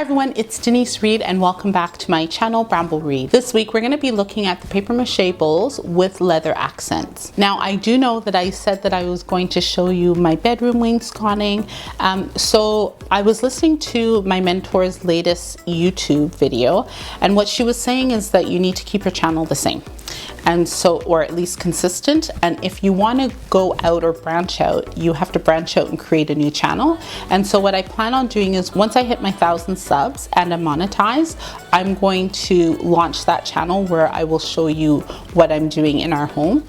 everyone, it's Denise Reed and welcome back to my channel, Bramble Reed. This week we're going to be looking at the paper mache bowls with leather accents. Now I do know that I said that I was going to show you my bedroom wainscoting. So I was listening to my mentor's latest YouTube video, and what she was saying is that you need to keep your channel the same. And so, or at least consistent. And if you want to go out or branch out, you have to branch out and create a new channel. And so what I plan on doing is once I hit my 1,000 subs and I'm monetized, I'm going to launch that channel where I will show you what I'm doing in our home.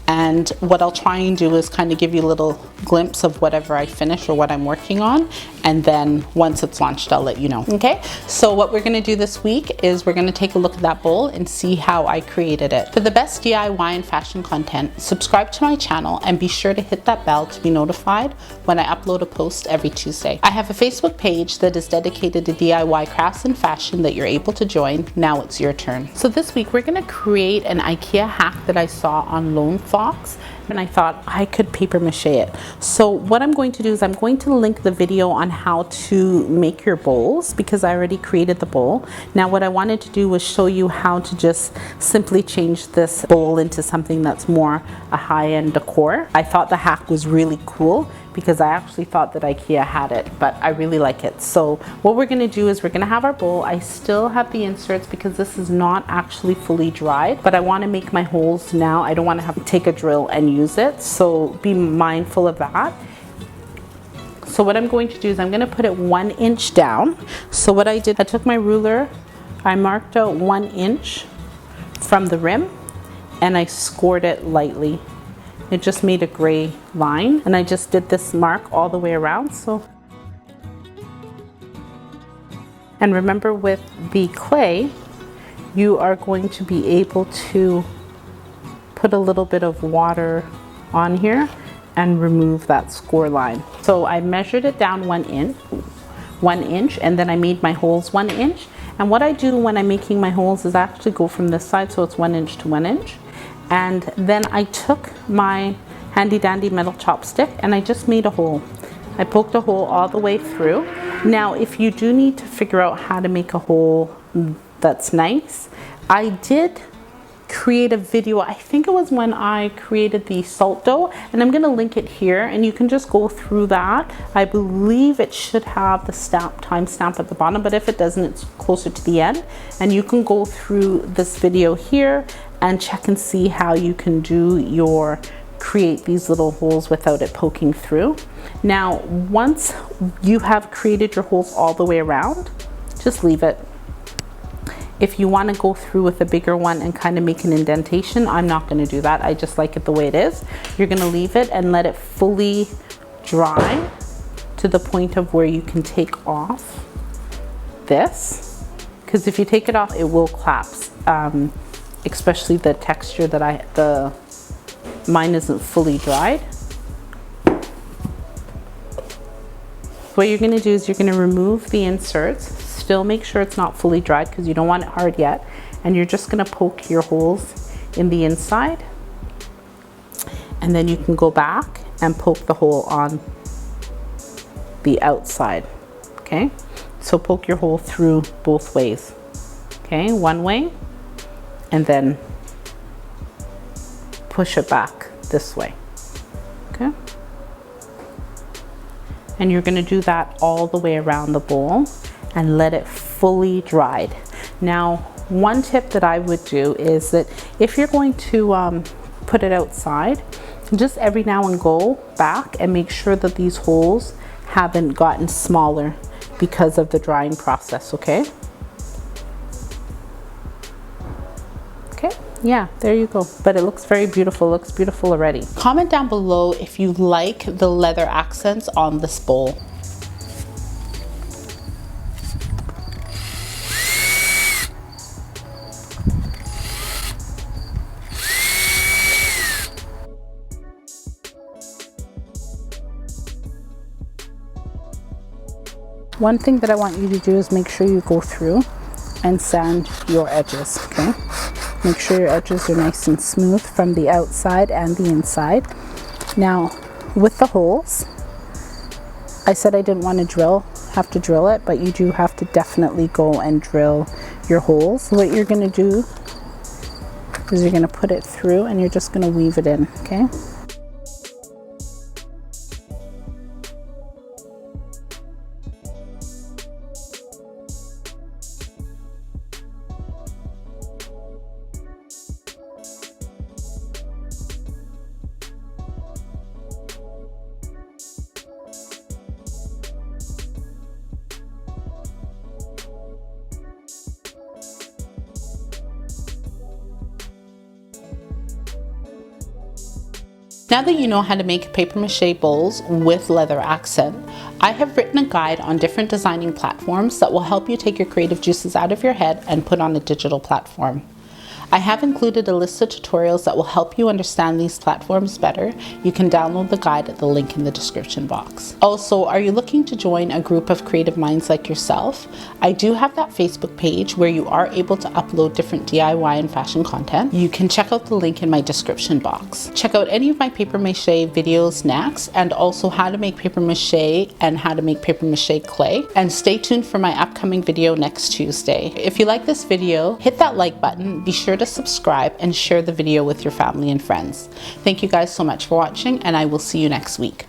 And what I'll try and do is kind of give you a little glimpse of whatever I finish or what I'm working on. And then once it's launched, I'll let you know. Okay, so what we're gonna do this week is we're gonna take a look at that bowl and see how I created it. For the best DIY and fashion content, subscribe to my channel and be sure to hit that bell to be notified when I upload a post every Tuesday. I have a Facebook page that is dedicated to DIY crafts and fashion that you're able to join. Now it's your turn. So this week we're gonna create an IKEA hack that I saw on Lone Fox, and I thought I could paper mache it. So what I'm going to do is I'm going to link the video on how to make your bowls because I already created the bowl. Now what I wanted to do was show you how to just simply change this bowl into something that's more a high-end decor. I thought the hack was really cool because I actually thought that IKEA had it, but I really like it. So what we're gonna do is we're gonna have our bowl. I still have the inserts because this is not actually fully dried, but I wanna make my holes now. I don't wanna have to take a drill and use it, so be mindful of that. So what I'm going to do is I'm gonna put it 1 inch down. So what I did, I took my ruler, I marked out 1 inch from the rim, and I scored it lightly. It just made a gray line, and I just did this mark all the way around. So, and remember with the clay, you are going to be able to put a little bit of water on here and remove that score line. So I measured it down 1 inch, and then I made my holes 1 inch. And what I do when I'm making my holes is I actually go from this side, so it's 1 inch to 1 inch. And then I took my handy dandy metal chopstick and I just made a hole. I poked a hole all the way through. Now, if you do need to figure out how to make a hole that's nice, I did create a video. I think it was when I created the salt dough, and I'm gonna link it here and you can just go through that. I believe it should have the timestamp at the bottom, but if it doesn't, it's closer to the end. And you can go through this video here and check and see how you can create these little holes without it poking through. Now, once you have created your holes all the way around, just leave it. If you want to go through with a bigger one and kind of make an indentation, I'm not going to do that. I just like it the way it is. You're going to leave it and let it fully dry to the point of where you can take off this, because if you take it off, it will collapse. Especially the texture that mine isn't fully dried. What you're going to do is you're going to remove the inserts. Still make sure it's not fully dried because you don't want it hard yet. And you're just going to poke your holes in the inside. And then you can go back and poke the hole on the outside. Okay? So poke your hole through both ways. Okay? One way. And then push it back this way. Okay? And you're going to do that all the way around the bowl and let it fully dried. Now, one tip that I would do is that if you're going to put it outside, just every now and go back and make sure that these holes haven't gotten smaller because of the drying process, okay? Okay, yeah, there you go. But it looks very beautiful. It looks beautiful already. Comment down below if you like the leather accents on this bowl. One thing that I want you to do is make sure you go through and sand your edges, okay? Make sure your edges are nice and smooth from the outside and the inside. Now, with the holes, I said I didn't want to drill. have to drill it, but you do have to definitely go and drill your holes. So what you're going to do is you're going to put it through and you're just going to weave it in, okay? Now that you know how to make paper mache bowls with leather accent, I have written a guide on different designing platforms that will help you take your creative juices out of your head and put on a digital platform. I have included a list of tutorials that will help you understand these platforms better. You can download the guide at the link in the description box. Also, are you looking to join a group of creative minds like yourself? I do have that Facebook page where you are able to upload different DIY and fashion content. You can check out the link in my description box. Check out any of my paper mache videos next, and also how to make paper mache and how to make paper mache clay. And stay tuned for my upcoming video next Tuesday. If you like this video, hit that like button. Be sure to subscribe and share the video with your family and friends. Thank you guys so much for watching, and I will see you next week.